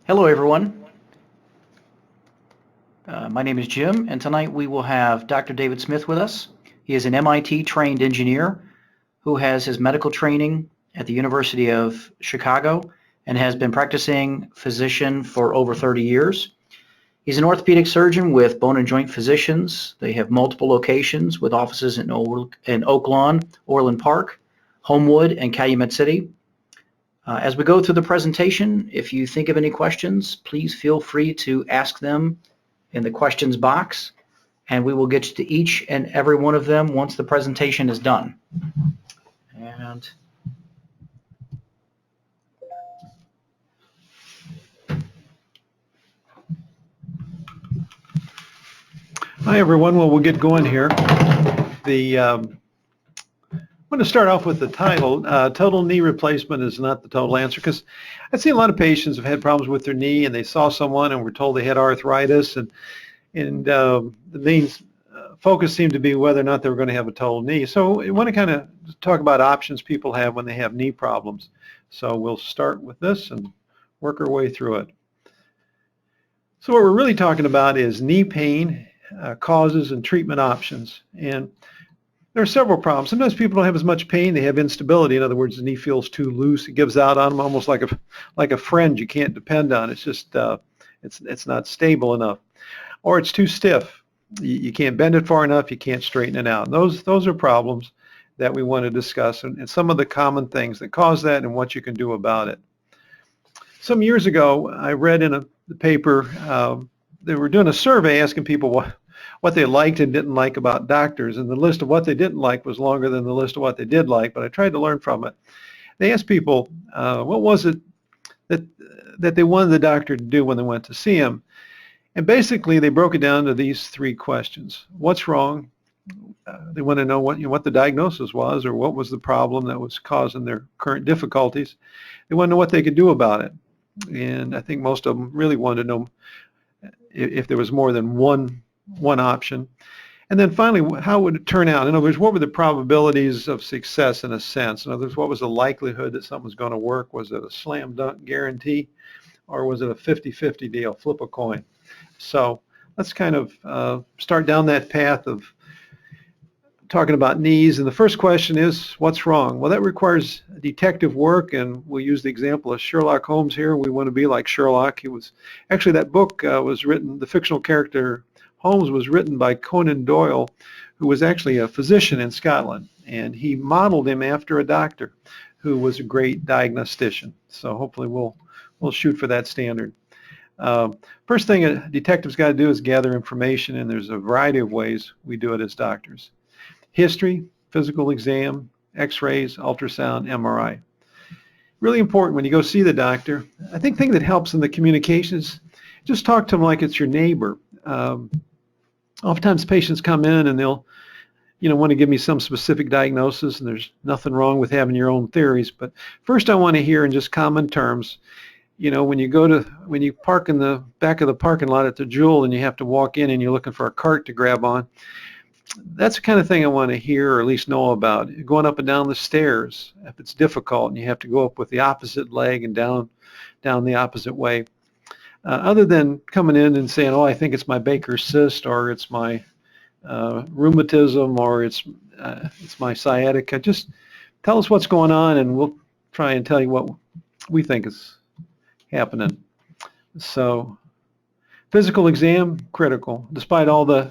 Hello, everyone. My name is Jim, and tonight we will have Dr. David Smith with us. He is an MIT-trained engineer who has his medical training at the University of Chicago and has been practicing physician for over 30 years. He's an orthopedic surgeon with Bone and Joint Physicians. They have multiple locations with offices in Oak Lawn, Orland Park, Homewood, and Calumet City. As we go through the presentation, if you think of any questions, please feel free to ask them in the questions box, and we will get to each and every one of them once the presentation is done. And hi everyone. Well, we'll get going here. I'm going to start off with the title. Total knee replacement is not the total answer, because I see a lot of patients have had problems with their knee, and they saw someone and were told they had arthritis, and the main focus seemed to be whether or not they were going to have a total knee. So I want to kind of talk about options people have when they have knee problems. So we'll start with this and work our way through it. So what we're really talking about is knee pain, causes and treatment options. And there are several problems. Sometimes people don't have as much pain. They have instability. In other words, the knee feels too loose. It gives out on them almost like a friend you can't depend on. It's just it's not stable enough. Or it's too stiff. You can't bend it far enough. You can't straighten it out. And those are problems that we want to discuss, and some of the common things that cause that and what you can do about it. Some years ago, I read in the paper, they were doing a survey asking people what they liked and didn't like about doctors, and the list of what they didn't like was longer than the list of what they did like, but I tried to learn from it. They asked people, what was it that they wanted the doctor to do when they went to see him? And basically, they broke it down to these three questions. What's wrong? They want to know what the diagnosis was, or what was the problem that was causing their current difficulties. They want to know what they could do about it. And I think most of them really wanted to know if there was more than one option. And then finally, how would it turn out? In other words, what were the probabilities of success in a sense? In other words, what was the likelihood that something was going to work? Was it a slam dunk guarantee, or was it a 50-50 deal, flip a coin? So let's kind of start down that path of talking about knees. And the first question is, what's wrong? Well, that requires detective work, and we'll use the example of Sherlock Holmes here. We want to be like Sherlock. Actually, that book was written, the fictional character Holmes was written by Conan Doyle, who was actually a physician in Scotland, and he modeled him after a doctor who was a great diagnostician. So hopefully we'll shoot for that standard. First thing a detective's got to do is gather information, and there's a variety of ways we do it as doctors. History, physical exam, x-rays, ultrasound, MRI. Really important when you go see the doctor. I think the thing that helps in the communication is just talk to them like it's your neighbor. Oftentimes patients come in and they'll want to give me some specific diagnosis, and there's nothing wrong with having your own theories. But first I want to hear in just common terms, when you park in the back of the parking lot at the Jewel and you have to walk in and you're looking for a cart to grab on, that's the kind of thing I want to hear, or at least know about. Going up and down the stairs, if it's difficult and you have to go up with the opposite leg and down the opposite way. Other than coming in and saying, oh, I think it's my Baker's cyst, or it's my rheumatism, or it's my sciatica, just tell us what's going on, and we'll try and tell you what we think is happening. So physical exam, critical. Despite all the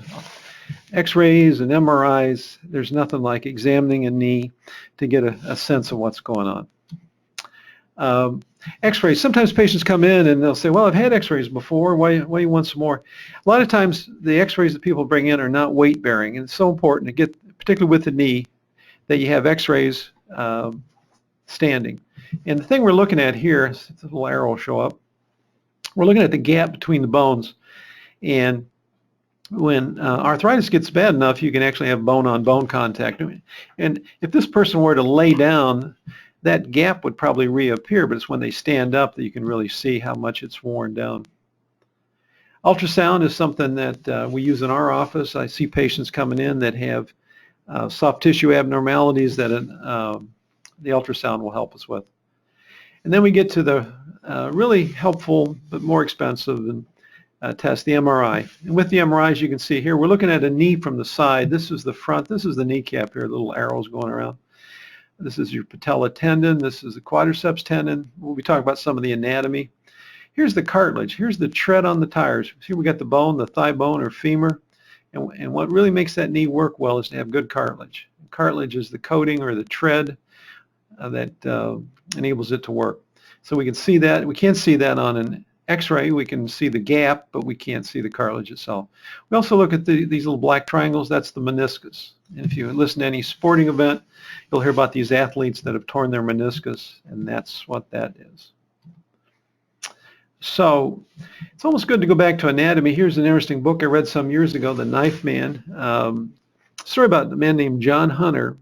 x-rays and MRIs, there's nothing like examining a knee to get a sense of what's going on. X-rays, sometimes patients come in and they'll say, well, I've had x-rays before, why you want some more? A lot of times the x-rays that people bring in are not weight bearing, and it's so important to get, particularly with the knee, that you have x-rays standing. And the thing we're looking at here, the little arrow will show up, we're looking at the gap between the bones. And when arthritis gets bad enough, you can actually have bone-on-bone contact. And if this person were to lay down, that gap would probably reappear, but it's when they stand up that you can really see how much it's worn down. Ultrasound is something that we use in our office. I see patients coming in that have soft tissue abnormalities that the ultrasound will help us with. And then we get to the really helpful but more expensive test, the MRI. And with the MRIs, you can see here, we're looking at a knee from the side. This is the front. This is the kneecap here, little arrows going around. This is your patella tendon. This is the quadriceps tendon. We'll be talking about some of the anatomy. Here's the cartilage. Here's the tread on the tires. See, we got the bone, the thigh bone or femur. And what really makes that knee work well is to have good cartilage. Cartilage is the coating or the tread that enables it to work. So we can see that. We can't see that on an X-ray. We can see the gap, but we can't see the cartilage itself. We also look at these little black triangles. That's the meniscus. And if you listen to any sporting event, you'll hear about these athletes that have torn their meniscus, and that's what that is. So it's almost good to go back to anatomy. Here's an interesting book I read some years ago, The Knife Man. Story about a man named John Hunter.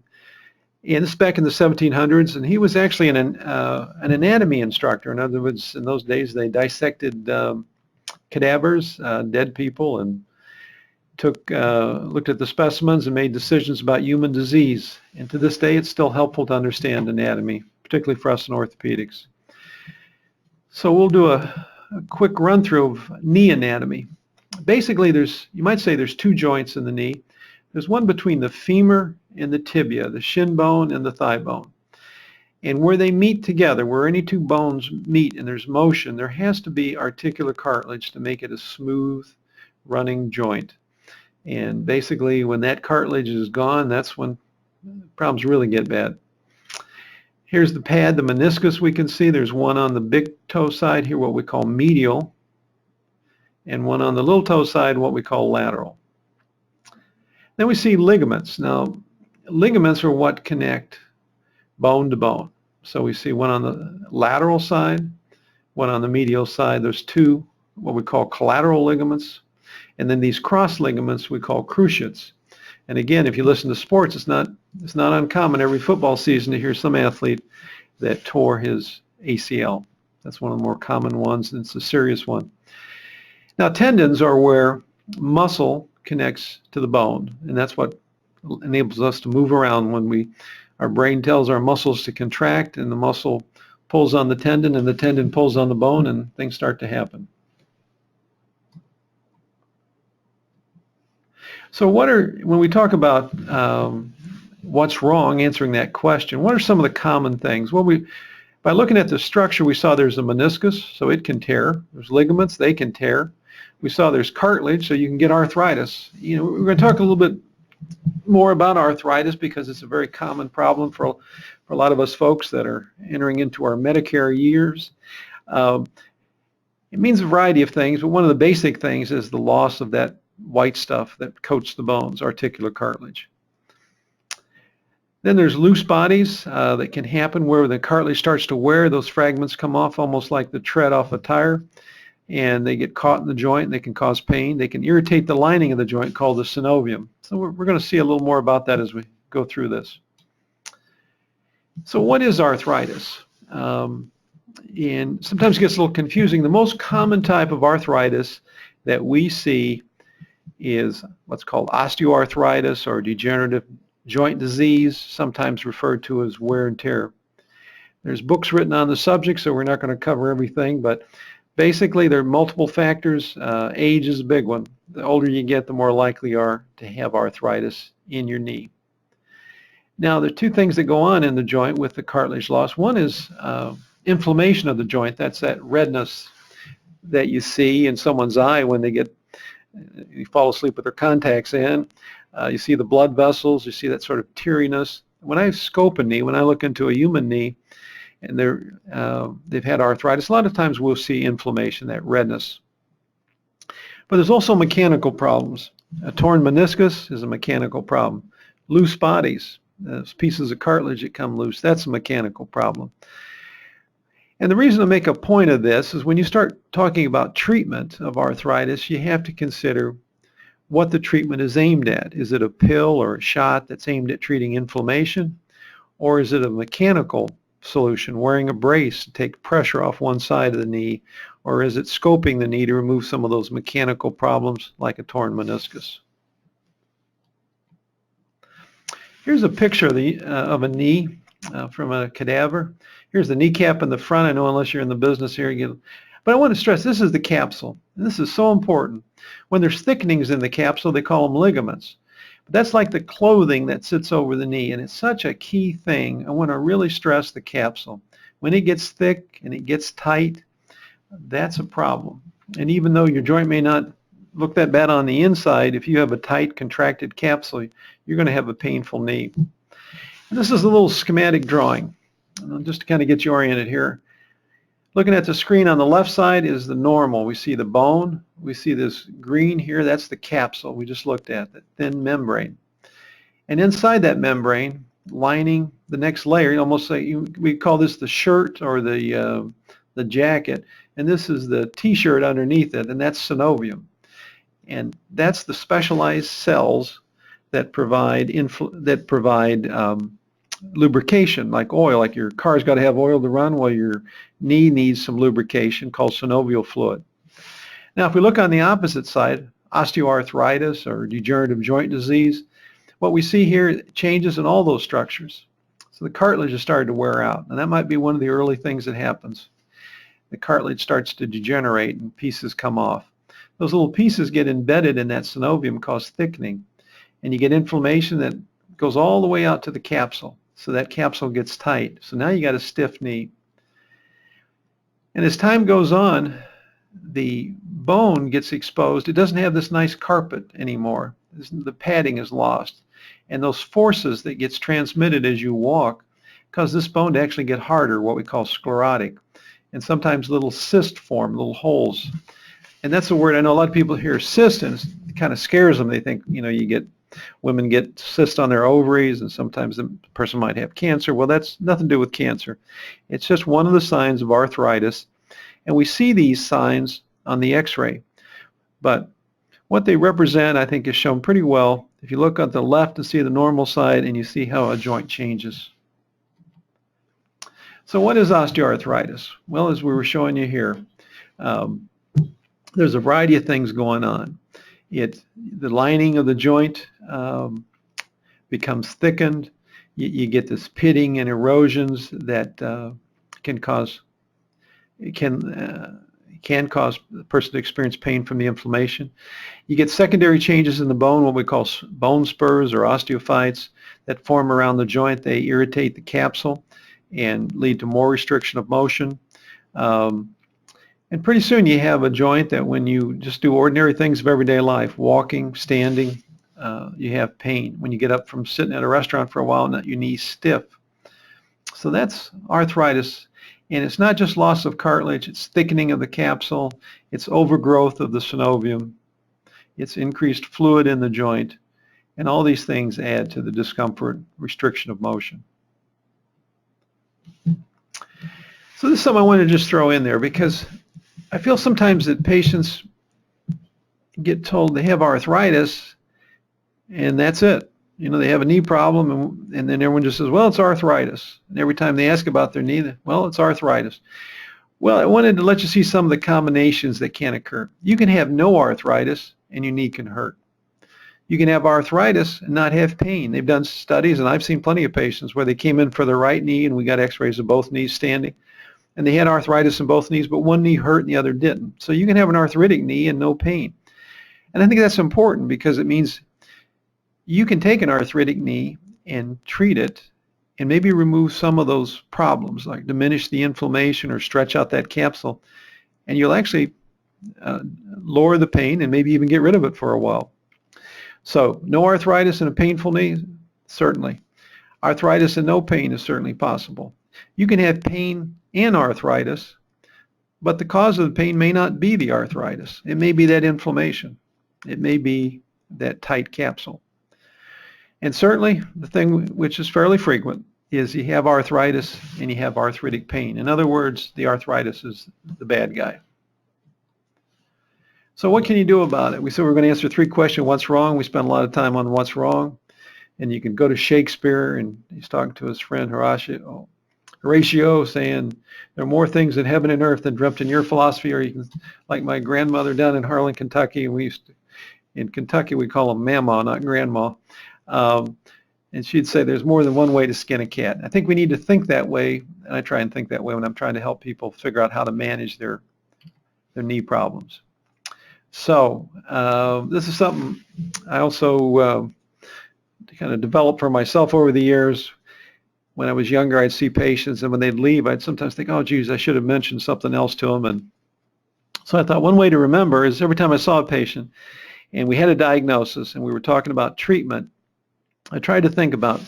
And this is back in the 1700s, and he was actually an anatomy instructor. In other words, in those days, they dissected cadavers, dead people, and looked at the specimens and made decisions about human disease. And to this day, it's still helpful to understand anatomy, particularly for us in orthopedics. So we'll do a quick run-through of knee anatomy. Basically, you might say there's two joints in the knee. There's one between the femur and the tibia, the shin bone and the thigh bone. And where they meet together, where any two bones meet and there's motion, there has to be articular cartilage to make it a smooth running joint. And basically, when that cartilage is gone, that's when problems really get bad. Here's the pad, the meniscus we can see. There's one on the big toe side here, what we call medial, and one on the little toe side, what we call lateral. Then we see ligaments. Now, ligaments are what connect bone to bone. So we see one on the lateral side, one on the medial side. There's two, what we call collateral ligaments. And then these cross ligaments we call cruciates. And again, if you listen to sports, it's not uncommon every football season to hear some athlete that tore his ACL. That's one of the more common ones, and it's a serious one. Now, tendons are where muscle connects to the bone, and that's what enables us to move around when our brain tells our muscles to contract, and the muscle pulls on the tendon, and the tendon pulls on the bone, and things start to happen. So when we talk about what's wrong, answering that question, what are some of the common things? Well, by looking at the structure, we saw there's a meniscus, so it can tear. There's ligaments, they can tear. We saw there's cartilage, so you can get arthritis. We're going to talk a little bit more about arthritis because it's a very common problem for a lot of us folks that are entering into our Medicare years. It means a variety of things, but one of the basic things is the loss of that white stuff that coats the bones, articular cartilage. Then there's loose bodies that can happen where the cartilage starts to wear. Those fragments come off almost like the tread off a tire, and they get caught in the joint, and they can cause pain. They can irritate the lining of the joint called the synovium. So we're going to see a little more about that as we go through this. So what is arthritis? And sometimes it gets a little confusing. The most common type of arthritis that we see is what's called osteoarthritis or degenerative joint disease, sometimes referred to as wear and tear. There's books written on the subject, so we're not going to cover everything, but basically there are multiple factors. Age is a big one. The older you get, the more likely you are to have arthritis in your knee. Now, there are two things that go on in the joint with the cartilage loss. One is inflammation of the joint. That's that redness that you see in someone's eye when you fall asleep with their contacts in. You see the blood vessels. You see that sort of teariness. When I scope a knee, when I look into a human knee, and they've had arthritis, a lot of times we'll see inflammation, that redness. But there's also mechanical problems. A torn meniscus is a mechanical problem. Loose bodies, those pieces of cartilage that come loose, that's a mechanical problem. And the reason to make a point of this is when you start talking about treatment of arthritis, you have to consider what the treatment is aimed at. Is it a pill or a shot that's aimed at treating inflammation? Or is it a mechanical solution, wearing a brace to take pressure off one side of the knee? Or is it scoping the knee to remove some of those mechanical problems like a torn meniscus? Here's a picture of a knee. from a cadaver. Here's the kneecap in the front. I know unless you're in the business here, but I want to stress this is the capsule. And this is so important. When there's thickenings in the capsule, they call them ligaments. But that's like the clothing that sits over the knee, and it's such a key thing. I want to really stress the capsule. When it gets thick and it gets tight, that's a problem. And even though your joint may not look that bad on the inside, if you have a tight, contracted capsule, you're going to have a painful knee. And this is a little schematic drawing, just to kind of get you oriented here. Looking at the screen on the left side is the normal. We see the bone. We see this green here. That's the capsule we just looked at, the thin membrane. And inside that membrane, lining the next layer, almost like we call this the shirt or the jacket. And this is the T-shirt underneath it, and that's synovium. And that's the specialized cells that provide lubrication, like oil. Like your car's got to have oil to run, well, your knee needs some lubrication called synovial fluid. Now, if we look on the opposite side, osteoarthritis or degenerative joint disease, what we see here changes in all those structures. So the cartilage has started to wear out, and that might be one of the early things that happens. The cartilage starts to degenerate and pieces come off. Those little pieces get embedded in that synovium, cause thickening, and you get inflammation that goes all the way out to the capsule. So that capsule gets tight. So now you got a stiff knee. And as time goes on, the bone gets exposed. It doesn't have this nice carpet anymore. The padding is lost. And those forces that gets transmitted as you walk cause this bone to actually get harder, what we call sclerotic. And sometimes little cysts form, little holes. And that's a word I know a lot of people hear cyst, and it kind of scares them. They think, women get cysts on their ovaries, and sometimes the person might have cancer. Well, that's nothing to do with cancer. It's just one of the signs of arthritis. And we see these signs on the x-ray. But what they represent, I think, is shown pretty well. If you look at the left and see the normal side, and you see how a joint changes. So what is osteoarthritis? Well, as we were showing you here, there's a variety of things going on. The lining of the joint becomes thickened. You get this pitting and erosions that can cause the person to experience pain from the inflammation. You get secondary changes in the bone, what we call bone spurs or osteophytes that form around the joint. They irritate the capsule and lead to more restriction of motion. And pretty soon you have a joint that when you just do ordinary things of everyday life, walking, standing, you have pain. When you get up from sitting at a restaurant for a while, your knee's stiff. So that's arthritis. And it's not just loss of cartilage, it's thickening of the capsule, it's overgrowth of the synovium, it's increased fluid in the joint, and all these things add to the discomfort, restriction of motion. So this is something I want to just throw in there because I feel sometimes that patients get told they have arthritis and that's it. They have a knee problem and then everyone just says, well, it's arthritis. And every time they ask about their knee, well, it's arthritis. Well, I wanted to let you see some of the combinations that can occur. You can have no arthritis and your knee can hurt. You can have arthritis and not have pain. They've done studies, and I've seen plenty of patients where they came in for the right knee and we got x-rays of both knees standing. And they had arthritis in both knees, but one knee hurt and the other didn't. So you can have an arthritic knee and no pain. And I think that's important because it means you can take an arthritic knee and treat it and maybe remove some of those problems, like diminish the inflammation or stretch out that capsule, and you'll actually lower the pain and maybe even get rid of it for a while. So no arthritis and a painful knee? Certainly. Arthritis and no pain is certainly possible. You can have pain and arthritis, but the cause of the pain may not be the arthritis. It may be that inflammation. It may be that tight capsule. And certainly the thing which is fairly frequent is you have arthritis and you have arthritic pain. In other words, the arthritis is the bad guy. So what can you do about it? We said we're going to answer 3 questions. What's wrong? We spent a lot of time on what's wrong. And you can go to Shakespeare, and he's talking to his friend Horatio, saying there are more things in heaven and earth than dreamt in your philosophy. Or you can, like my grandmother down in Harlan, Kentucky, in Kentucky we call them Mama, not Grandma. And And she'd say there's more than one way to skin a cat. I think we need to think that way, and I try and think that way when I'm trying to help people figure out how to manage their knee problems. So this is something I also kind of developed for myself over the years. When I was younger, I'd see patients, and when they'd leave, I'd sometimes think, oh, geez, I should have mentioned something else to them. And so I thought one way to remember is every time I saw a patient and we had a diagnosis and we were talking about treatment, I tried to think about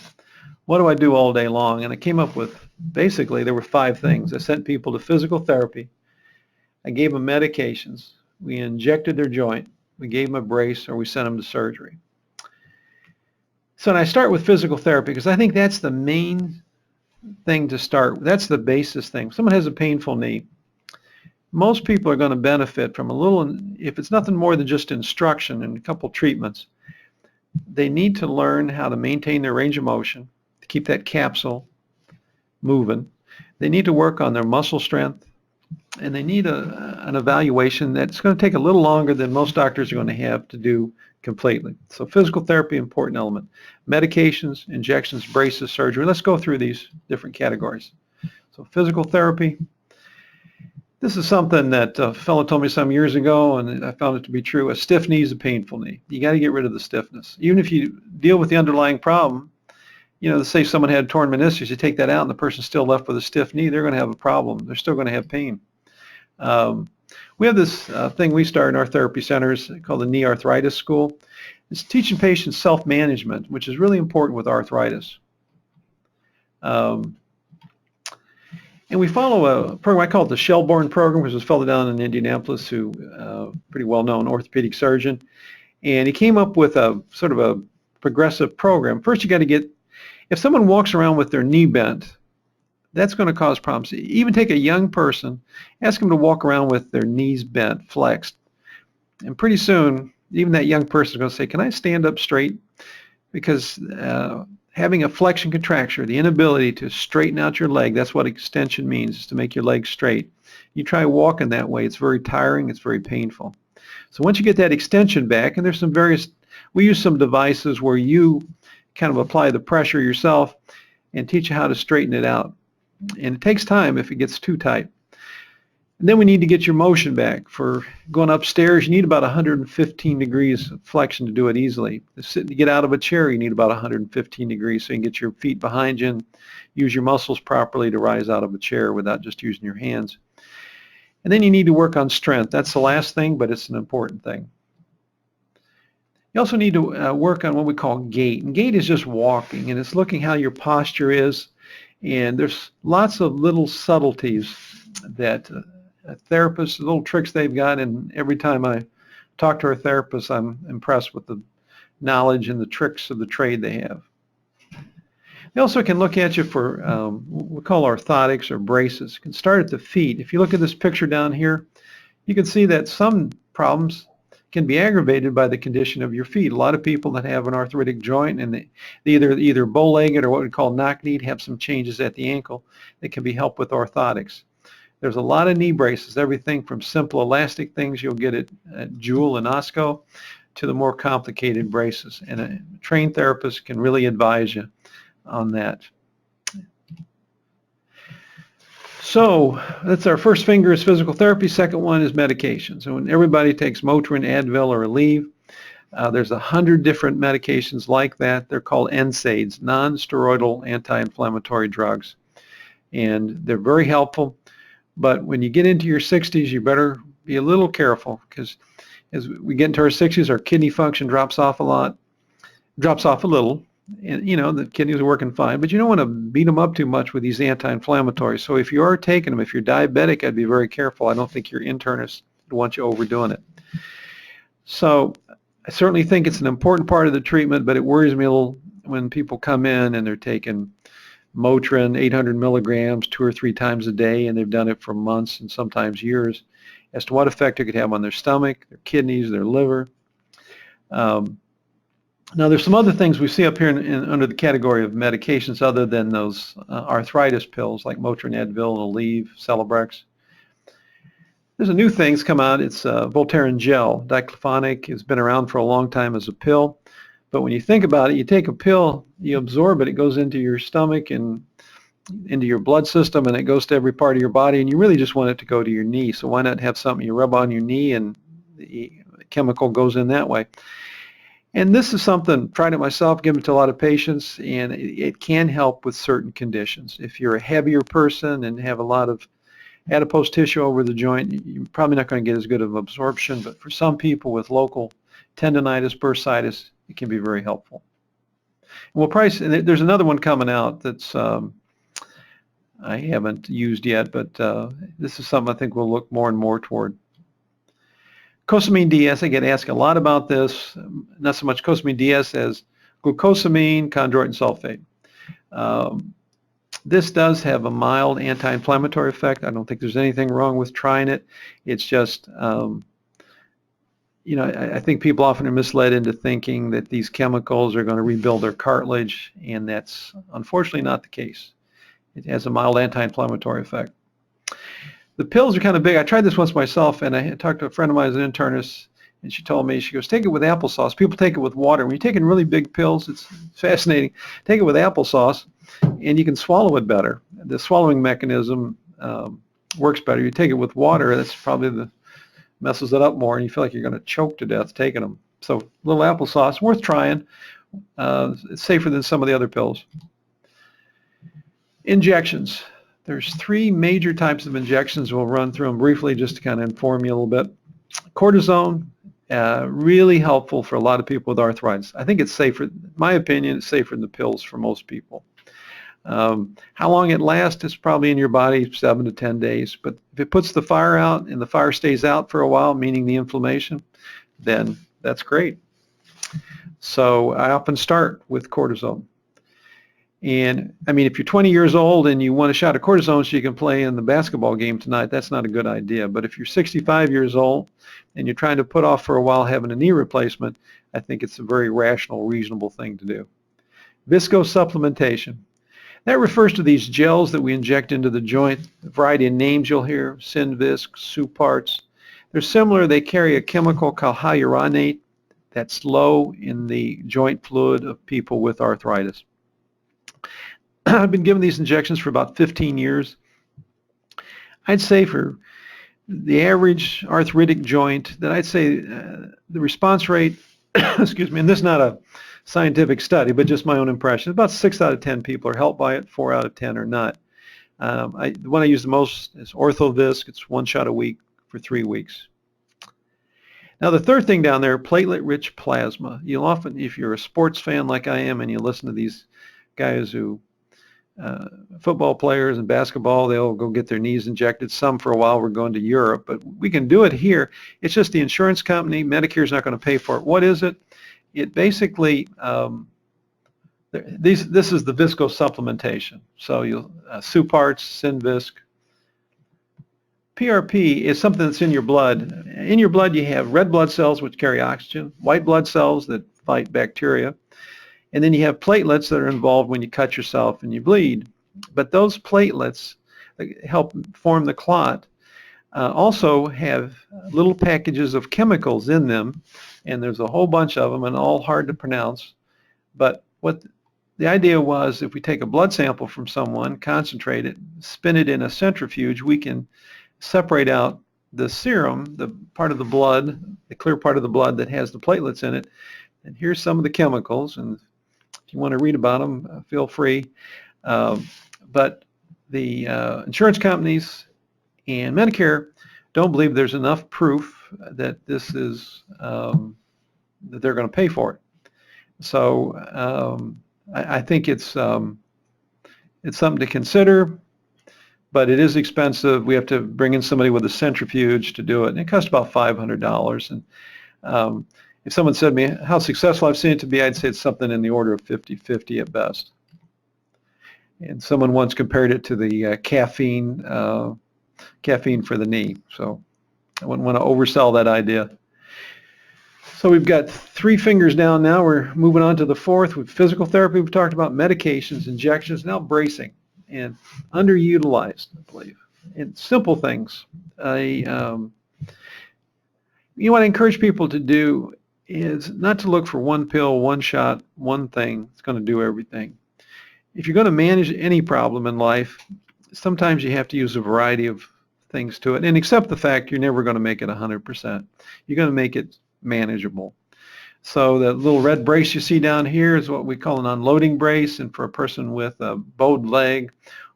what do I do all day long? And I came up with, basically, there were 5 things. I sent people to physical therapy. I gave them medications. We injected their joint. We gave them a brace, or we sent them to surgery. So and I start with physical therapy because I think that's the main thing to start. That's the basis thing. If someone has a painful knee, most people are going to benefit from a little, if it's nothing more than just instruction and a couple treatments. They need to learn how to maintain their range of motion, to keep that capsule moving. They need to work on their muscle strength, and they need an evaluation that's going to take a little longer than most doctors are going to have to do completely. So physical therapy, important element. Medications, injections, braces, surgery. Let's go through these different categories. So physical therapy. This is something that a fellow told me some years ago, and I found it to be true. A stiff knee is a painful knee. You got to get rid of the stiffness. Even if you deal with the underlying problem, you know, say someone had torn meniscus, you take that out and the person's still left with a stiff knee, they're going to have a problem. They're still going to have pain. We have this thing we start in our therapy centers called the Knee Arthritis School. It's teaching patients self-management, which is really important with arthritis. And we follow a program, I call it the Shelbourne program, which was a fellow down in Indianapolis who, pretty well-known orthopedic surgeon. And he came up with a sort of a progressive program. First, you got to get, if someone walks around with their knee bent, that's going to cause problems. Even take a young person, ask them to walk around with their knees bent, flexed. And pretty soon, even that young person is going to say, can I stand up straight? Because having a flexion contracture, the inability to straighten out your leg, that's what extension means, is to make your leg straight. You try walking that way, it's very tiring, it's very painful. So once you get that extension back, and there's some various, we use some devices where you kind of apply the pressure yourself and teach you how to straighten it out. And it takes time if it gets too tight. And then we need to get your motion back. For going upstairs, you need about 115 degrees of flexion to do it easily. To get out of a chair, you need about 115 degrees so you can get your feet behind you and use your muscles properly to rise out of a chair without just using your hands. And then you need to work on strength. That's the last thing, but it's an important thing. You also need to work on what we call gait. And gait is just walking, and it's looking how your posture is. And there's lots of little subtleties that therapists, little tricks they've got, and every time I talk to our therapists, I'm impressed with the knowledge and the tricks of the trade they have. They also can look at you for what we call orthotics or braces. You can start at the feet. If you look at this picture down here, you can see that some problems can be aggravated by the condition of your feet. A lot of people that have an arthritic joint and they either bow-legged or what we call knock-kneed have some changes at the ankle that can be helped with orthotics. There's a lot of knee braces, everything from simple elastic things you'll get at Jewel and Osco to the more complicated braces. And a trained therapist can really advise you on that. So that's our first finger is physical therapy. Second one is medication. So when everybody takes Motrin, Advil, or Aleve, there's 100 different medications like that. They're called NSAIDs, non-steroidal anti-inflammatory drugs. And they're very helpful. But when you get into your 60s, you better be a little careful because as we get into our 60s, our kidney function drops off a little. And, you know, the kidneys are working fine, but you don't want to beat them up too much with these anti-inflammatories. So if you are taking them, if you're diabetic, I'd be very careful. I don't think your internist would want you overdoing it. So I certainly think it's an important part of the treatment, but it worries me a little when people come in and they're taking Motrin, 800 milligrams, 2 or 3 times a day, and they've done it for months and sometimes years, as to what effect it could have on their stomach, their kidneys, their liver. Now, there's some other things we see up here under the category of medications other than those arthritis pills like Motrin, Advil, Aleve, Celebrex. There's a new thing that's come out. It's Voltaren gel. Diclofenac has been around for a long time as a pill, But when you think about it, you take a pill, you absorb it, it goes into your stomach and into your blood system, and it goes to every part of your body, and you really just want it to go to your knee. So why not have something you rub on your knee and the chemical goes in that way? And this is something, tried it myself, given it to a lot of patients, and it can help with certain conditions. If you're a heavier person and have a lot of adipose tissue over the joint, you're probably not going to get as good of absorption, but for some people with local tendonitis, bursitis, it can be very helpful. And we'll price, and there's another one coming out that's I haven't used yet, but this is something I think we'll look more and more toward. Glucosamine DS, I get asked a lot about this, not so much glucosamine DS as glucosamine, chondroitin sulfate. This does have a mild anti-inflammatory effect. I don't think there's anything wrong with trying it. It's just, I think people often are misled into thinking that these chemicals are going to rebuild their cartilage, and that's unfortunately not the case. It has a mild anti-inflammatory effect. The pills are kind of big. I tried this once myself, and I talked to a friend of mine who's an internist, and she told me, she goes, take it with applesauce. People take it with water. When you're taking really big pills, it's fascinating. Take it with applesauce, and you can swallow it better. The swallowing mechanism works better. You take it with water, that's probably messes it up more, and you feel like you're going to choke to death taking them. So a little applesauce, worth trying. It's safer than some of the other pills. Injections. There's 3 major types of injections. We'll run through them briefly just to kind of inform you a little bit. Cortisone, really helpful for a lot of people with arthritis. I think it's safer, in my opinion, it's safer than the pills for most people. How long it lasts is probably in your body 7 to 10 days. But if it puts the fire out and the fire stays out for a while, meaning the inflammation, then that's great. So I often start with cortisone. And I mean, if you're 20 years old and you want a shot of cortisone so you can play in the basketball game tonight, that's not a good idea. But if you're 65 years old and you're trying to put off for a while having a knee replacement, I think it's a very rational, reasonable thing to do. Viscosupplementation. That refers to these gels that we inject into the joint. A variety of names you'll hear, Synvisc, Suparts. They're similar. They carry a chemical called hyaluronate that's low in the joint fluid of people with arthritis. I've been given these injections for about 15 years. I'd say for the average arthritic joint that I'd say the response rate, excuse me, and this is not a scientific study, but just my own impression, about 6 out of 10 people are helped by it, 4 out of 10 are not. The one I use the most is Orthovisc. It's 1 shot a week for 3 weeks. Now the third thing down there, platelet-rich plasma. You'll often, if you're a sports fan like I am and you listen to these guys who football players and basketball, they'll go get their knees injected. Some for a while we're going to Europe, but we can do it here. It's just the insurance company, Medicare's not going to pay for it. What is it? It basically, this is the viscosupplementation. So you'll, Suparts, Synvisc. PRP is something that's in your blood. In your blood you have red blood cells which carry oxygen, white blood cells that fight bacteria, and then you have platelets that are involved when you cut yourself and you bleed. But those platelets help form the clot also have little packages of chemicals in them, and there's a whole bunch of them and all hard to pronounce. But what the idea was, if we take a blood sample from someone, concentrate it, spin it in a centrifuge, we can separate out the serum, the part of the blood, the clear part of the blood that has the platelets in it. And here's some of the chemicals, and if you want to read about them, feel free. But the insurance companies and Medicare don't believe there's enough proof that this is that they're going to pay for it. So I think it's something to consider, but it is expensive. We have to bring in somebody with a centrifuge to do it, and it costs about $500. And if someone said to me how successful I've seen it to be, I'd say it's something in the order of 50-50 at best. And someone once compared it to the caffeine for the knee. So I wouldn't want to oversell that idea. So we've got 3 fingers down now. We're moving on to the 4th with physical therapy. We've talked about medications, injections, now bracing, and underutilized, I believe. And simple things. You want to encourage people to do is not to look for one pill, one shot, one thing that's going to do everything. If you're going to manage any problem in life, sometimes you have to use a variety of things to it and accept the fact you're never going to make it 100%. You're going to make it manageable. So the little red brace you see down here is what we call an unloading brace, and for a person with a bowed leg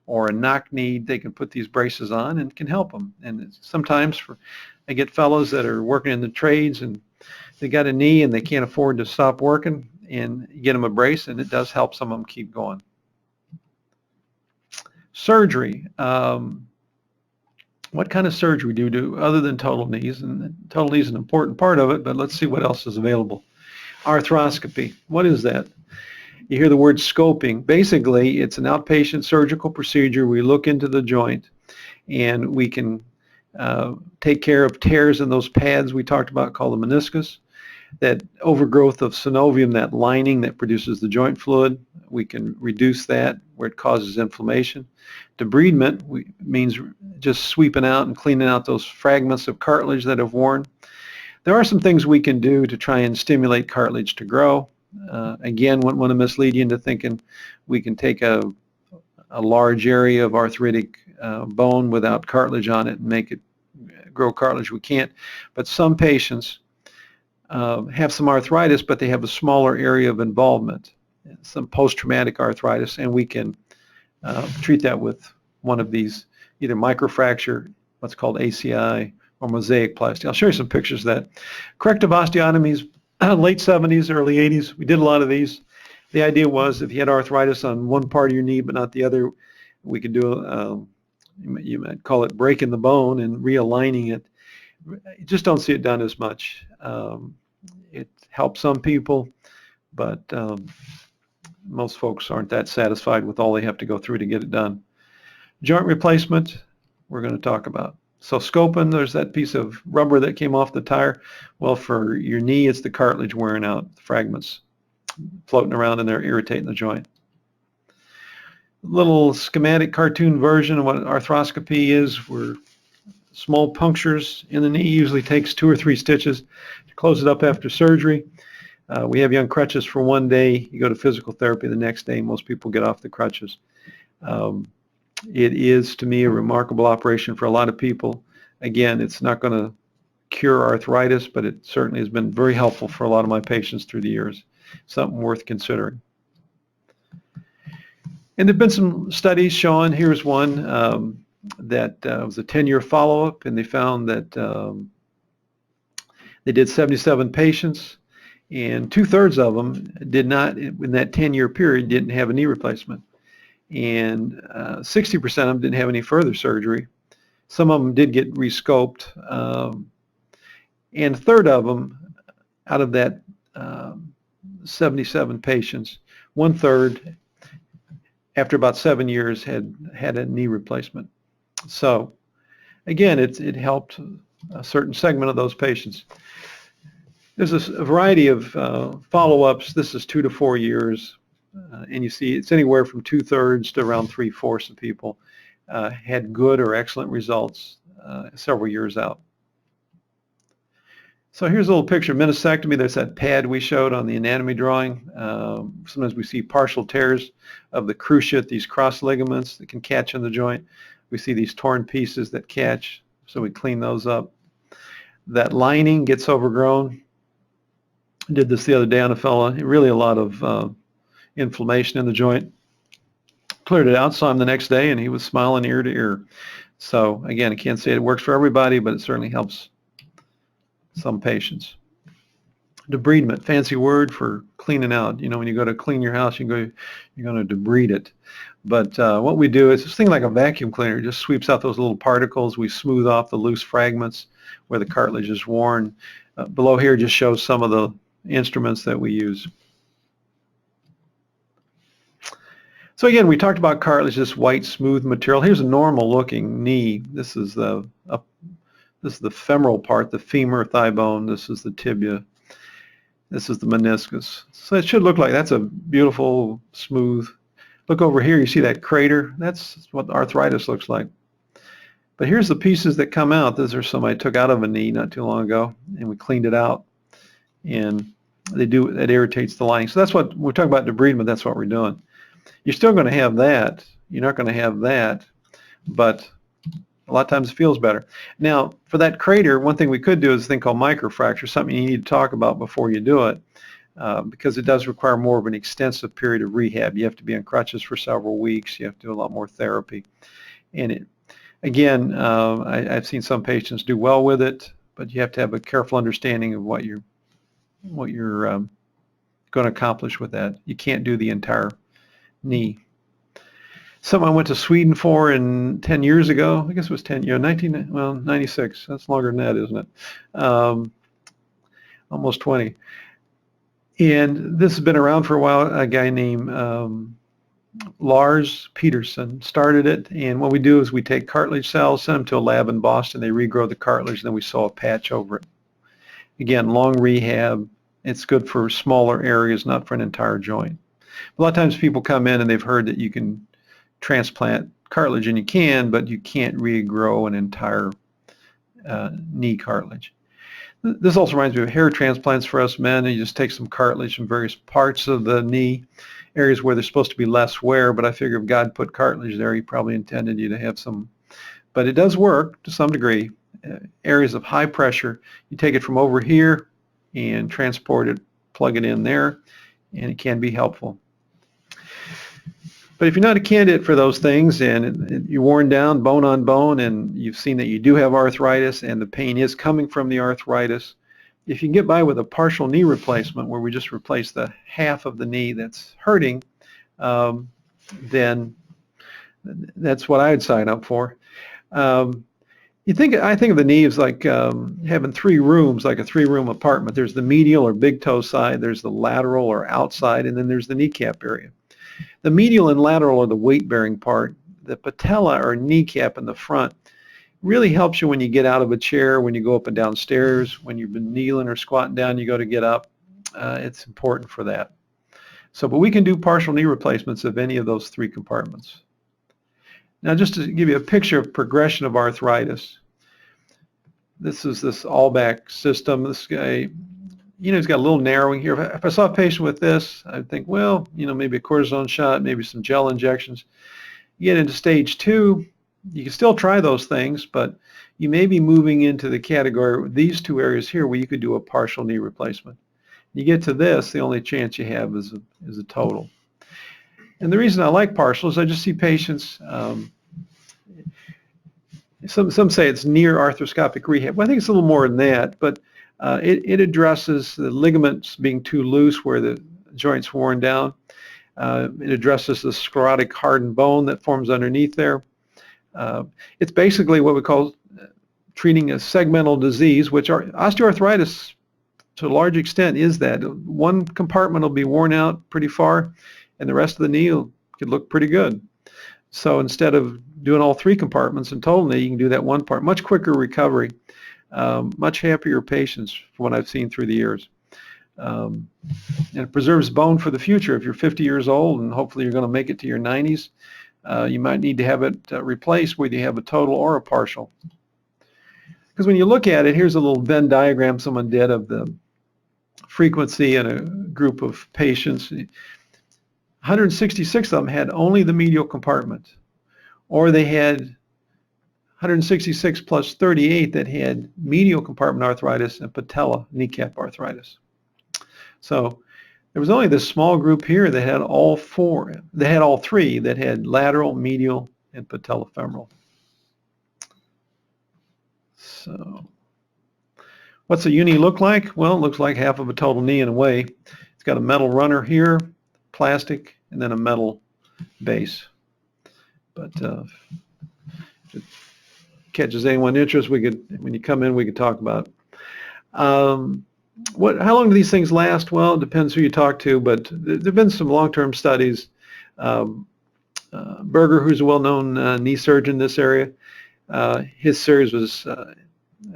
or a knock knee, they can put these braces on and it can help them. And sometimes I get fellows that are working in the trades and they got a knee and they can't afford to stop working, and you get them a brace and it does help some of them keep going. Surgery. What kind of surgery do you do other than total knees? And total knee is an important part of it, but let's see what else is available. Arthroscopy. What is that? You hear the word scoping. Basically, it's an outpatient surgical procedure. We look into the joint and we can take care of tears in those pads we talked about called the meniscus. That overgrowth of synovium, that lining that produces the joint fluid, we can reduce that where it causes inflammation. Debridement means just sweeping out and cleaning out those fragments of cartilage that have worn. There are some things we can do to try and stimulate cartilage to grow. Again, wouldn't want to mislead you into thinking we can take a large area of arthritic bone without cartilage on it and make it grow cartilage. We can't, but some patients have some arthritis, but they have a smaller area of involvement, some post-traumatic arthritis, and we can treat that with one of these, either microfracture, what's called ACI, or mosaic plasty. I'll show you some pictures of that. Corrective osteotomies, late 70s, early 80s, we did a lot of these. The idea was if you had arthritis on one part of your knee but not the other, we could do, you might call it breaking the bone and realigning it. You just don't see it done as much. It helps some people, but most folks aren't that satisfied with all they have to go through to get it done. Joint replacement, we're going to talk about. So scoping, there's that piece of rubber that came off the tire. Well, for your knee, it's the cartilage wearing out, the fragments floating around in there, irritating the joint. Little schematic cartoon version of what arthroscopy is. We're small punctures in the knee, usually takes 2 or 3 stitches to close it up after surgery. We have you on crutches for one day. You go to physical therapy the next day. Most people get off the crutches. It is, to me, a remarkable operation for a lot of people. Again, it's not going to cure arthritis, but it certainly has been very helpful for a lot of my patients through the years. Something worth considering. And there have been some studies showing, here's one, that was a 10-year follow-up, and they found that they did 77 patients, and 2/3 of them did not, in that 10-year period, didn't have a knee replacement. And 60% of them didn't have any further surgery. Some of them did get rescoped, and a third of them, out of that 77 patients, 1/3, after about 7 years, had a knee replacement. So, again, it helped a certain segment of those patients. There's a variety of follow-ups. This is 2 to 4 years. And you see it's anywhere from 2/3 to around 3/4 of people had good or excellent results several years out. So here's a little picture of meniscectomy. There's that pad we showed on the anatomy drawing. Sometimes we see partial tears of the cruciate, these cross ligaments that can catch in the joint. We see these torn pieces that catch, so we clean those up. That lining gets overgrown. I did this the other day on a fella. Really a lot of inflammation in the joint. Cleared it out, saw him the next day, and he was smiling ear to ear. So again, I can't say it works for everybody, but it certainly helps some patients. Debridement, fancy word for cleaning out. You know, when you go to clean your house, you're going to debride it. But what we do is this thing like a vacuum cleaner. It just sweeps out those little particles. We smooth off the loose fragments where the cartilage is worn. Below here just shows some of the instruments that we use. So again, we talked about cartilage, this white, smooth material. Here's a normal-looking knee. This is the femoral part, the femur, thigh bone. This is the tibia. This is the meniscus. So it should look like that's a beautiful, smooth. Look over here. You see that crater? That's what arthritis looks like. But here's the pieces that come out. Those are some I took out of a knee not too long ago, and we cleaned it out. and that irritates the lining. So that's what we're talking about, debridement. That's what we're doing. You're still going to have that. You're not going to have that, but a lot of times it feels better. Now, for that crater, one thing we could do is a thing called microfracture, something you need to talk about before you do it, because it does require more of an extensive period of rehab. You have to be on crutches for several weeks. You have to do a lot more therapy. And again, I've seen some patients do well with it, but you have to have a careful understanding of what you're going to accomplish with that. You can't do the entire knee. Something I went to Sweden for 10 years ago. I guess it was 96. That's longer than that, isn't it? Almost 20. And this has been around for a while. A guy named Lars Peterson started it. And what we do is we take cartilage cells, send them to a lab in Boston. They regrow the cartilage, and then we sew a patch over it. Again, long rehab. It's good for smaller areas, not for an entire joint. A lot of times people come in and they've heard that you can transplant cartilage, and you can, but you can't regrow an entire knee cartilage. This also reminds me of hair transplants for us men. You just take some cartilage from various parts of the knee, areas where there's supposed to be less wear, but I figure if God put cartilage there, he probably intended you to have some. But it does work to some degree. Areas of high pressure, you take it from over here and transport it, plug it in there, and it can be helpful. But if you're not a candidate for those things and you're worn down bone on bone and you've seen that you do have arthritis and the pain is coming from the arthritis, if you can get by with a partial knee replacement where we just replace the half of the knee that's hurting, then that's what I would sign up for. I think of the knee as like having 3 rooms, like a 3-room apartment. There's the medial or big toe side, there's the lateral or outside, and then there's the kneecap area. The medial and lateral are the weight-bearing part. The patella or kneecap in the front really helps you when you get out of a chair, when you go up and down stairs, when you've been kneeling or squatting down, you go to get up. It's important for that. So, but we can do partial knee replacements of any of those 3 compartments. Now, just to give you a picture of progression of arthritis, this is this all-back system. This guy, he's got a little narrowing here. If I saw a patient with this, I'd think, well, maybe a cortisone shot, maybe some gel injections. You get into stage 2, you can still try those things, but you may be moving into the category, these 2 areas here, where you could do a partial knee replacement. You get to this, the only chance you have is a total. And the reason I like partial is I just see patients, some say it's near arthroscopic rehab. Well, I think it's a little more than that, but it addresses the ligaments being too loose where the joint's worn down. It addresses the sclerotic hardened bone that forms underneath there. It's basically what we call treating a segmental disease, which osteoarthritis to a large extent is that. One compartment will be worn out pretty far, and the rest of the knee could look pretty good. So instead of doing all 3 compartments in total knee, you can do that one part. Much quicker recovery. Much happier patients from what I've seen through the years. And it preserves bone for the future. If you're 50 years old and hopefully you're going to make it to your 90s, you might need to have it replaced whether you have a total or a partial. Because when you look at it, here's a little Venn diagram someone did of the frequency in a group of patients. 166 of them had only the medial compartment, or they had 166 plus 38 that had medial compartment arthritis and patella kneecap arthritis. So there was only this small group here that had all 4. They had all 3 that had lateral, medial, and patellofemoral. So what's a uni look like? Well, it looks like half of a total knee in a way. It's got a metal runner here, plastic, and then a metal base. But if it catches anyone's interest, when you come in, we could talk about it. How long do these things last? Well, it depends who you talk to, but there have been some long-term studies. Berger, who's a well-known knee surgeon in this area, his series was,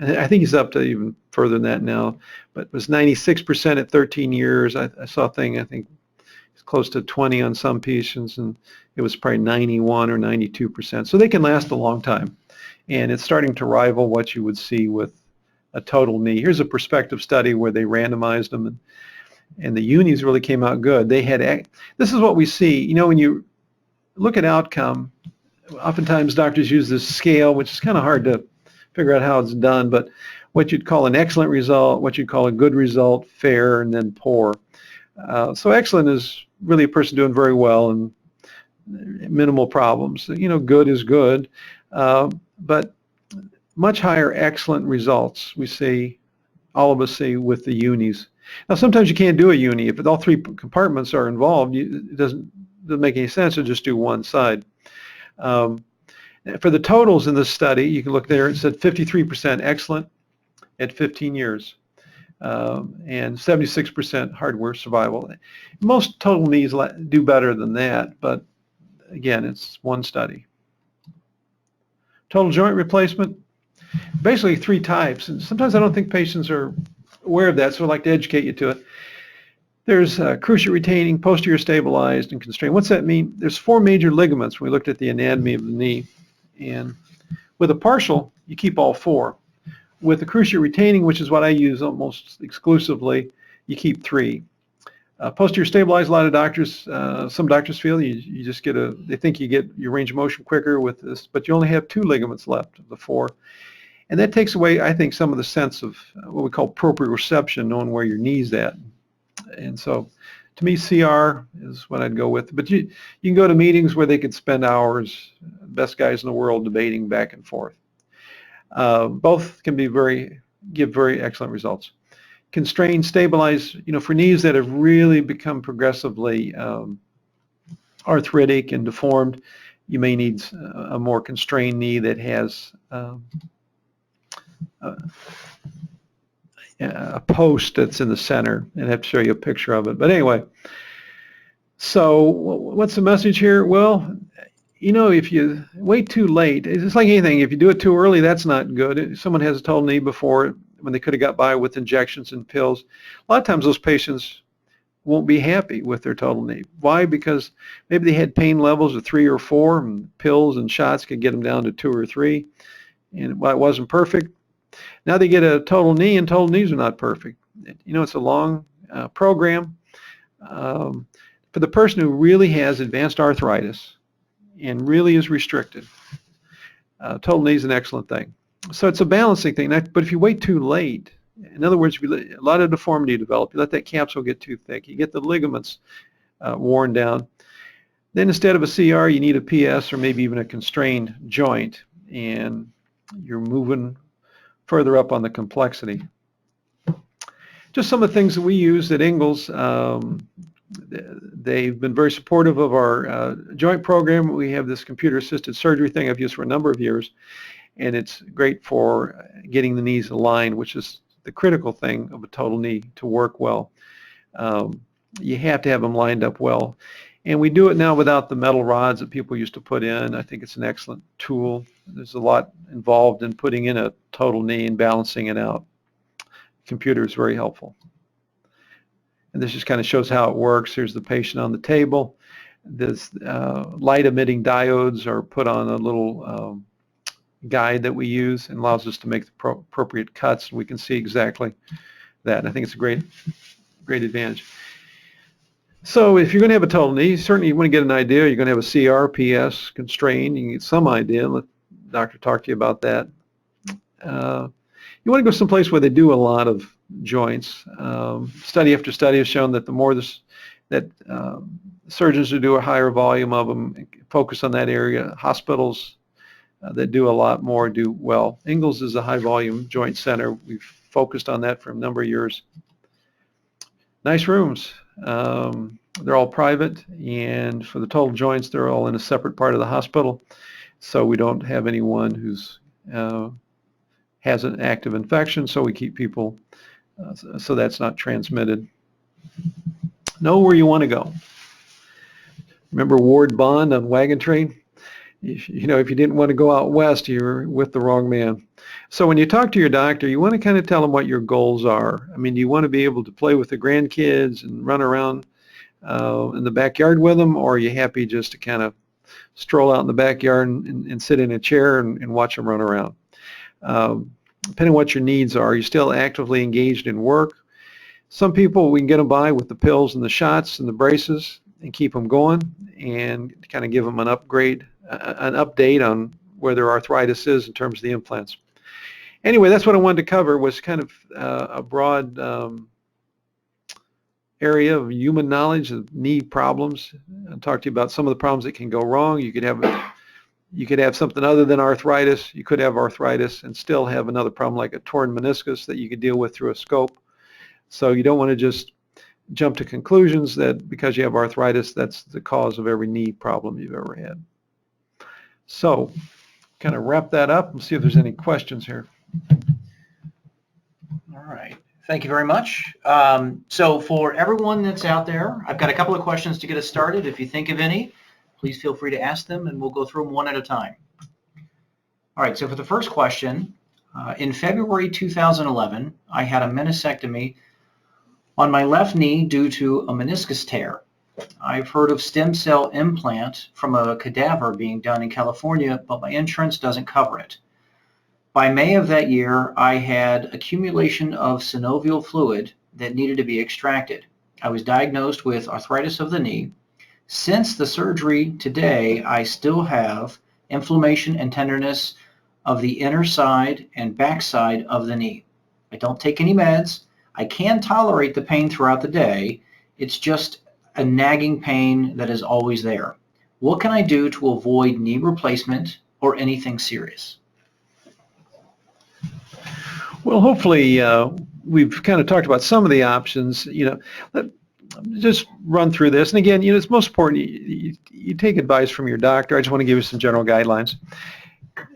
I think he's up to even further than that now, but it was 96% at 13 years. I saw a thing, I think it's close to 20 on some patients, and it was probably 91 or 92%. So they can last a long time, and it's starting to rival what you would see with a total knee. Here's a prospective study where they randomized them, and the unis really came out good. This is what we see. When you look at outcome, oftentimes doctors use this scale, which is kind of hard to figure out how it's done, but what you'd call an excellent result, what you'd call a good result, fair, and then poor. So excellent is really a person doing very well and minimal problems. Good is good, but much higher excellent results all of us see with the unis. Now sometimes you can't do a uni. If all three compartments are involved, it doesn't make any sense to just do one side. For the totals in this study, you can look there, it said 53% excellent at 15 years and 76% hardware survival. Most total knees do better than that, but again, it's one study. Total joint replacement, basically three types, and sometimes I don't think patients are aware of that, so I'd like to educate you to it. There's cruciate retaining, posterior stabilized, and constrained. What's that mean? There's four major ligaments when we looked at the anatomy of the knee, and with a partial, you keep all four. With the cruciate retaining, which is what I use almost exclusively, you keep three. Posterior stabilized, a lot of doctors, some doctors feel you just they think you get your range of motion quicker with this, but you only have two ligaments left of the four. And that takes away, I think, some of the sense of what we call proprioception, knowing where your knee's at. And so, to me, CR is what I'd go with. But you can go to meetings where they could spend hours, best guys in the world, debating back and forth. Both can give very excellent results. Constrained, stabilized, for knees that have really become progressively arthritic and deformed, you may need a more constrained knee that has a post that's in the center, and I have to show you a picture of it. But anyway, so what's the message here? Well, if you wait too late, it's like anything. If you do it too early, that's not good. If someone has a total knee before when they could have got by with injections and pills, a lot of times those patients won't be happy with their total knee. Why? Because maybe they had pain levels of 3 or 4, and pills and shots could get them down to 2 or 3, and while it wasn't perfect, now they get a total knee, and total knees are not perfect. It's a long program. For the person who really has advanced arthritis and really is restricted, total knee is an excellent thing. So it's a balancing thing. But if you wait too late, in other words, a lot of deformity develop. You let that capsule get too thick. You get the ligaments worn down. Then instead of a CR, you need a PS or maybe even a constrained joint, and you're moving further up on the complexity. Just some of the things that we use at Ingalls. They've been very supportive of our joint program. We have this computer-assisted surgery thing I've used for a number of years, and it's great for getting the knees aligned, which is the critical thing of a total knee to work well. You have to have them lined up well. And we do it now without the metal rods that people used to put in. I think it's an excellent tool. There's a lot involved in putting in a total knee and balancing it out. Computer is very helpful. And this just kind of shows how it works. Here's the patient on the table. This light-emitting diodes are put on a little guide that we use and allows us to make the appropriate cuts. We can see exactly that. And I think it's a great advantage. So if you're going to have a total knee, certainly you want to get an idea. You're going to have a CR, PS, constrained. You can get some idea. Let the doctor talk to you about that. You want to go someplace where they do a lot of joints. Study after study has shown that the more surgeons who do a higher volume of them focus on that area, hospitals that do a lot more do well. Ingalls is a high volume joint center. We've focused on that for a number of years. Nice rooms. They're all private, and for the total joints, they're all in a separate part of the hospital, so we don't have anyone who's has an active infection, so we keep people so that's not transmitted. Know where you want to go. Remember Ward Bond on Wagon Train? If you didn't want to go out west, you're with the wrong man. So when you talk to your doctor, you want to kind of tell them what your goals are. I mean, do you want to be able to play with the grandkids and run around in the backyard with them, or are you happy just to kind of stroll out in the backyard and sit in a chair and watch them run around? depending on what your needs are. You're still actively engaged in work. Some people, we can get them by with the pills and the shots and the braces and keep them going and kind of give them an upgrade, an update on where their arthritis is in terms of the implants. Anyway, that's what I wanted to cover, was kind of a broad area of human knowledge of knee problems. I'll talk to you about some of the problems that can go wrong. You could have something other than arthritis. You could have arthritis and still have another problem like a torn meniscus that you could deal with through a scope. So you don't want to just jump to conclusions that because you have arthritis, that's the cause of every knee problem you've ever had. So kind of wrap that up and see if there's any questions here. All right. Thank you very much. So for everyone that's out there, I've got a couple of questions to get us started. If you think of any, please feel free to ask them, and we'll go through them one at a time. All right. So for the first question, in February 2011, I had a meniscectomy on my left knee due to a meniscus tear. I've heard of stem cell implant from a cadaver being done in California, but my insurance doesn't cover it. By May of that year, I had accumulation of synovial fluid that needed to be extracted. I was diagnosed with arthritis of the knee. Since the surgery today, I still have inflammation and tenderness of the inner side and back side of the knee. I don't take any meds. I can tolerate the pain throughout the day. It's just a nagging pain that is always there. What can I do to avoid knee replacement or anything serious? Well, hopefully we've kind of talked about some of the options. Just run through this. And again, it's most important you take advice from your doctor. I just want to give you some general guidelines.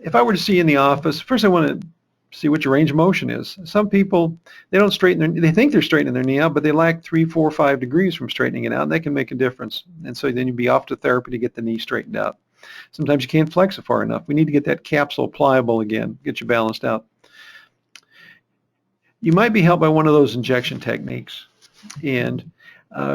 If I were to see you in the office, first I want to see what your range of motion is. Some people, they think they're straightening their knee out, but they lack 3, 4, 5 degrees from straightening it out, and that can make a difference. And so then you'd be off to therapy to get the knee straightened out. Sometimes you can't flex it far enough. We need to get that capsule pliable again, get you balanced out. You might be helped by one of those injection techniques. And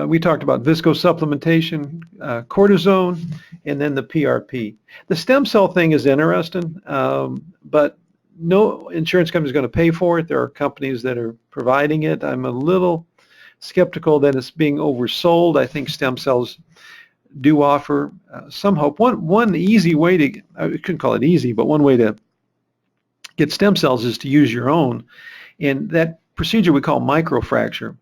we talked about viscosupplementation, cortisone, and then the PRP. The stem cell thing is interesting, but no insurance company is going to pay for it. There are companies that are providing it. I'm a little skeptical that it's being oversold. I think stem cells do offer some hope. One easy way to, I couldn't call it easy, but one way to get stem cells is to use your own. And that procedure we call microfracture.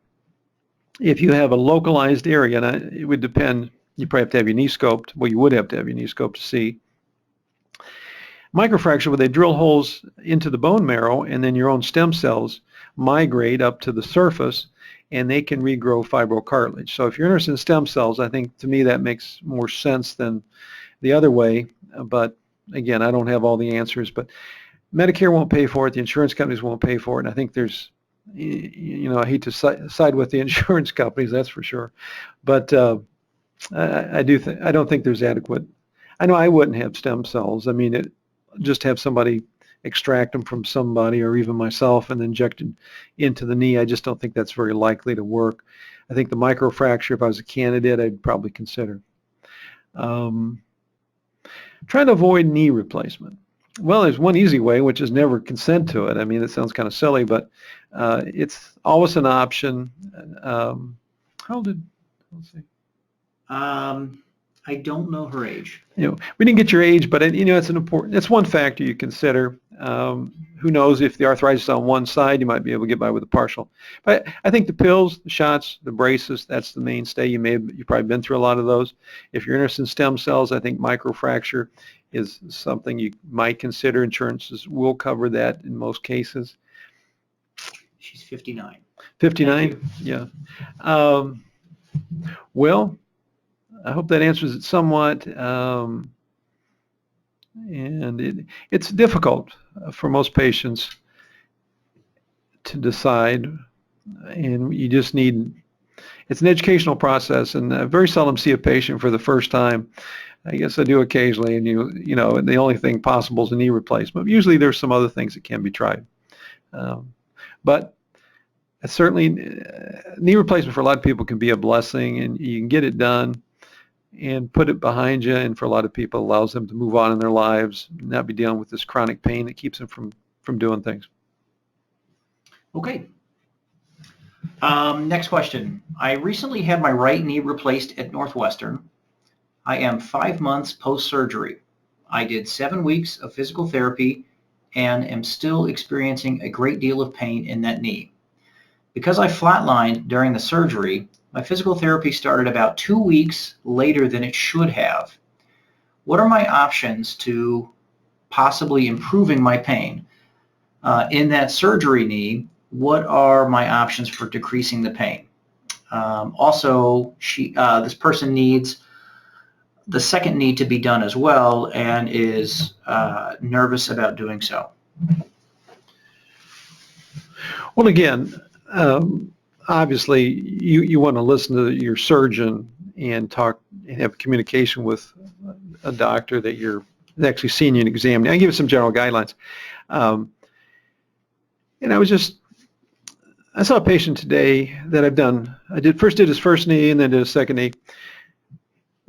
If you have a localized area, and it would depend, you probably have to have your knee scoped. Well, you would have to have your knee scoped to see. Microfracture, where they drill holes into the bone marrow, and then your own stem cells migrate up to the surface, and they can regrow fibrocartilage. So if you're interested in stem cells, I think to me that makes more sense than the other way. But again, I don't have all the answers. But Medicare won't pay for it. The insurance companies won't pay for it. And I think there's, I hate to side with the insurance companies, that's for sure. But I don't think there's adequate. I know I wouldn't have stem cells. I mean, just have somebody extract them from somebody or even myself and inject it into the knee. I just don't think that's very likely to work. I think the microfracture, if I was a candidate, I'd probably consider. Trying to avoid knee replacement. Well, there's one easy way, which is never consent to it. I mean, it sounds kind of silly, but it's always an option. Let's see. I don't know her age. We didn't get your age, but it's one factor you consider. Who knows, if the arthritis is on one side, you might be able to get by with a partial. But I think the pills, the shots, the braces, that's the mainstay. You've probably been through a lot of those. If you're interested in stem cells, I think microfracture is something you might consider. Insurances will cover that in most cases. She's 59. 59? Yeah. Well, I hope that answers it somewhat. And it's difficult for most patients to decide, and you just it's an educational process, and I very seldom see a patient for the first time. I guess I do occasionally, and the only thing possible is a knee replacement. Usually there's some other things that can be tried. But certainly knee replacement for a lot of people can be a blessing, and you can get it done and put it behind you, and for a lot of people allows them to move on in their lives, not be dealing with this chronic pain that keeps them from doing things. Okay. Next question. I recently had my right knee replaced at Northwestern. I am 5 months post-surgery. I did 7 weeks of physical therapy and am still experiencing a great deal of pain in that knee. Because I flatlined during the surgery, my physical therapy started about 2 weeks later than it should have. What are my options to possibly improving my pain? In that surgery knee, what are my options for decreasing the pain? Also, this person needs the second knee to be done as well and is nervous about doing so. Well, again, obviously, you want to listen to your surgeon and talk and have communication with a doctor that you're actually seeing you and examining. I give you some general guidelines. And I saw a patient today that I first did his first knee and then did his second knee.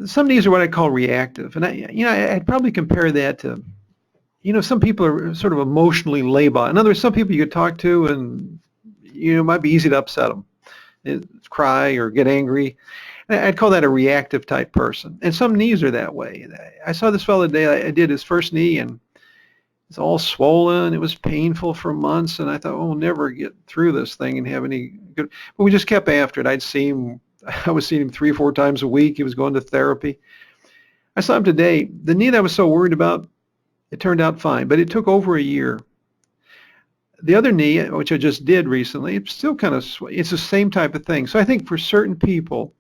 Some knees are what I call reactive. And I'd probably compare that to, some people are sort of emotionally labile. In other words, some people you could talk to and, it might be easy to upset them, cry or get angry. I'd call that a reactive type person. And some knees are that way. I saw this fellow today. I did his first knee and it's all swollen. It was painful for months. And I thought, oh, we'll never get through this thing and have any good. But we just kept after it. I was seeing him 3 or 4 times a week. He was going to therapy. I saw him today. The knee that I was so worried about, it turned out fine, but it took over a year. The other knee, which I just did recently, it's still it's the same type of thing. So I think for certain people,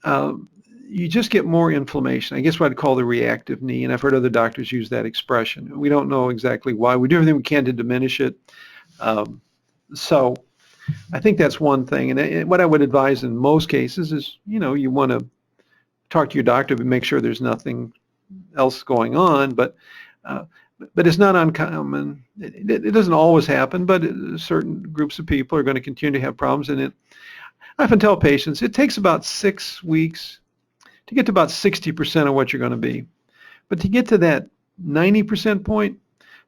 you just get more inflammation. I guess what I'd call the reactive knee, and I've heard other doctors use that expression. We don't know exactly why. We do everything we can to diminish it. So I think that's one thing. And what I would advise in most cases is, you want to talk to your doctor to make sure there's nothing else going on. But it's not uncommon. It doesn't always happen, but certain groups of people are going to continue to have problems. And I often tell patients it takes about 6 weeks to get to about 60% of what you're going to be. But to get to that 90% point,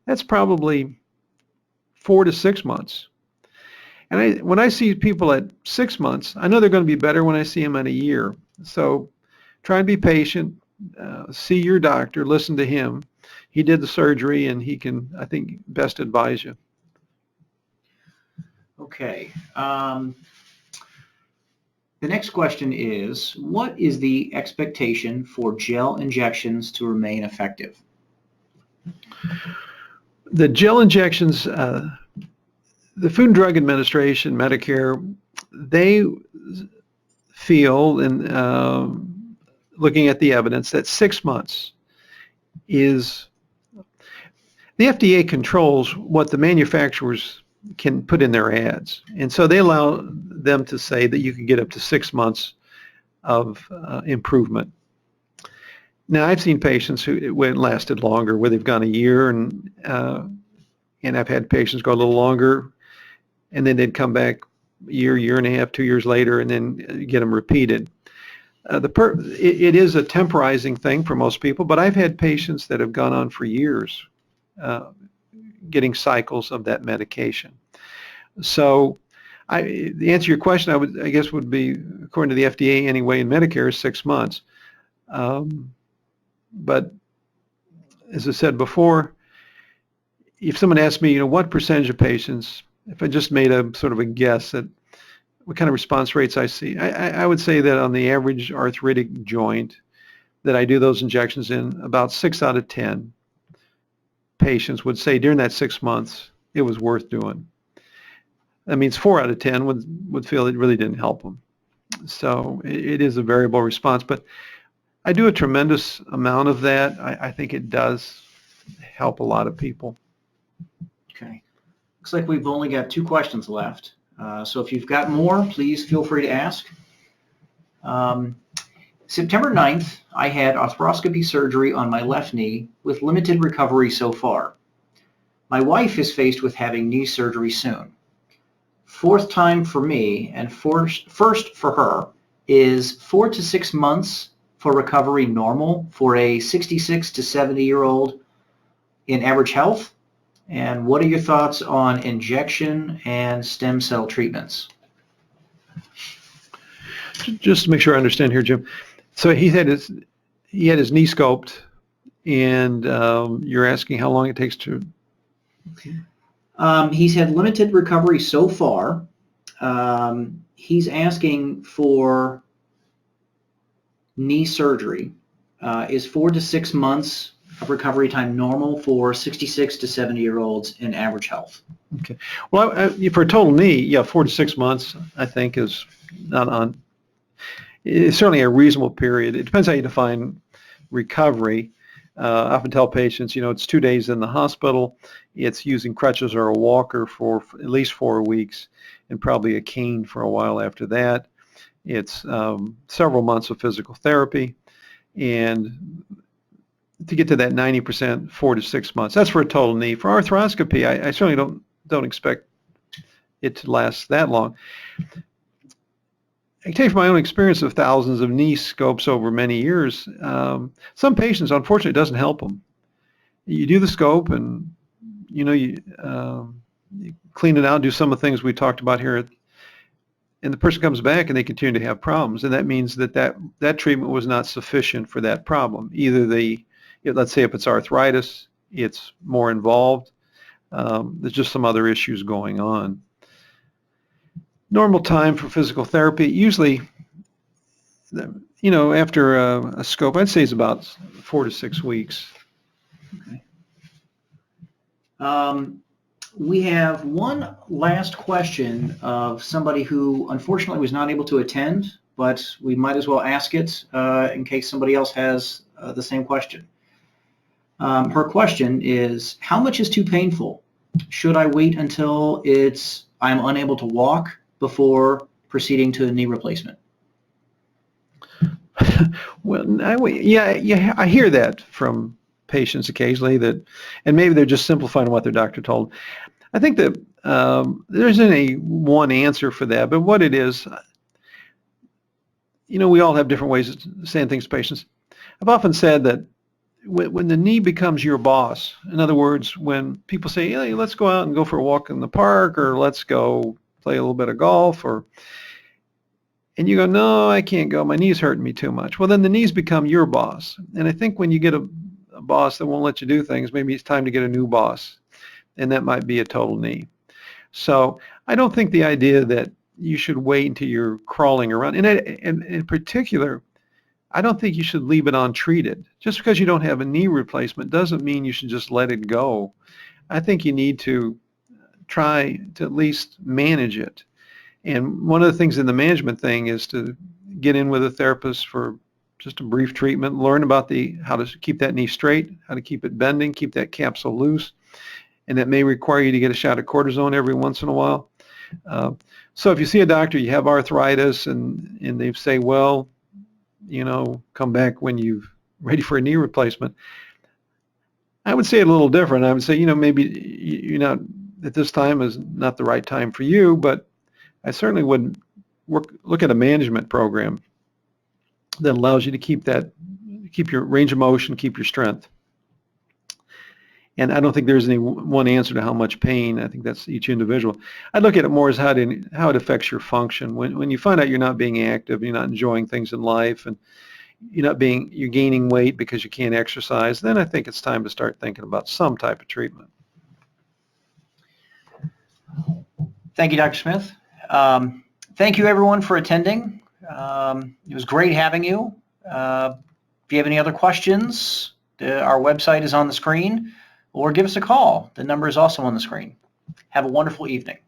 that's probably 4 to 6 months. And when I see people at 6 months, I know they're going to be better when I see them at a year. So try and be patient. See your doctor. Listen to him. He did the surgery, and he can, I think, best advise you. Okay. The next question is, what is the expectation for gel injections to remain effective? The gel injections, the Food and Drug Administration, Medicare, they feel, in looking at the evidence, that 6 months is, the FDA controls what the manufacturers can put in their ads. And so they allow them to say that you can get up to 6 months of improvement. Now, I've seen patients who it lasted longer, where they've gone a year, and I've had patients go a little longer, and then they'd come back a year and a half, 2 years later, and then get them repeated. It is a temporizing thing for most people, but I've had patients that have gone on for years getting cycles of that medication. So the answer to your question, I guess would be, according to the FDA anyway, in Medicare, is 6 months. But as I said before, if someone asked me, what percentage of patients, if I just made a sort of a guess at what kind of response rates I see, I would say that on the average arthritic joint that I do those injections in, about 6 out of 10 patients would say during that 6 months it was worth doing. That means 4 out of 10 would feel it really didn't help them. So it is a variable response, but I do a tremendous amount of that. I think it does help a lot of people. Okay. Looks like we've only got 2 questions left. So if you've got more, please feel free to ask. September 9th, I had arthroscopy surgery on my left knee with limited recovery so far. My wife is faced with having knee surgery soon. 4th time for me and first for her. Is 4 to 6 months for recovery normal for a 66 to 70-year-old in average health? And what are your thoughts on injection and stem cell treatments? Just to make sure I understand here, Jim. So he had his knee scoped, and you're asking how long it takes to. He's had limited recovery so far. He's asking for knee surgery. Is 4 to 6 months of recovery time normal for 66 to 70-year-olds in average health? Okay. Well, for a total knee, yeah, 4 to 6 months, I think, is not on. It's certainly a reasonable period. It depends how you define recovery. I often tell patients, it's 2 days in the hospital. It's using crutches or a walker for at least 4 weeks, and probably a cane for a while after that. It's several months of physical therapy, and to get to that 90%, 4 to 6 months. That's for a total knee. For arthroscopy, I certainly don't expect it to last that long. I can tell you from my own experience of thousands of knee scopes over many years, some patients, unfortunately, it doesn't help them. You do the scope and, you clean it out, do some of the things we talked about here, and the person comes back and they continue to have problems. And that means that treatment was not sufficient for that problem. Either let's say if it's arthritis, it's more involved. There's just some other issues going on. Normal time for physical therapy, usually, after a scope, I'd say it's about 4 to 6 weeks. Okay. We have one last question of somebody who unfortunately was not able to attend, but we might as well ask it in case somebody else has the same question. Her question is, how much is too painful? Should I wait until I'm unable to walk before proceeding to a knee replacement? Well, I hear that from patients occasionally, and maybe they're just simplifying what their doctor told them. I think that there isn't any one answer for that, but what it is, we all have different ways of saying things to patients. I've often said that when the knee becomes your boss, in other words, when people say, hey, let's go out and go for a walk in the park, or let's go play a little bit of golf, and you go, no, I can't go, my knee's hurting me too much. Well, then the knees become your boss. And I think when you get a boss that won't let you do things, maybe it's time to get a new boss, and that might be a total knee. So I don't think the idea that you should wait until you're crawling around, and in particular, I don't think you should leave it untreated. Just because you don't have a knee replacement doesn't mean you should just let it go. I think you need to try to at least manage it. And one of the things in the management thing is to get in with a therapist for just a brief treatment, learn about how to keep that knee straight, how to keep it bending, keep that capsule loose, and that may require you to get a shot of cortisone every once in a while. So if you see a doctor, you have arthritis, and they say, well, come back when you're ready for a knee replacement, I would say it a little different. I would say, maybe you're not, at this time is not the right time for you, but I certainly would look at a management program that allows you to keep your range of motion, keep your strength. And I don't think there's any one answer to how much pain. I think that's each individual. I'd look at it more as how it affects your function. When you find out you're not being active, you're not enjoying things in life, and you're gaining weight because you can't exercise, then I think it's time to start thinking about some type of treatment. Thank you, Dr. Smith. Thank you, everyone, for attending. It was great having you. If you have any other questions, our website is on the screen, or give us a call. The number is also on the screen. Have a wonderful evening.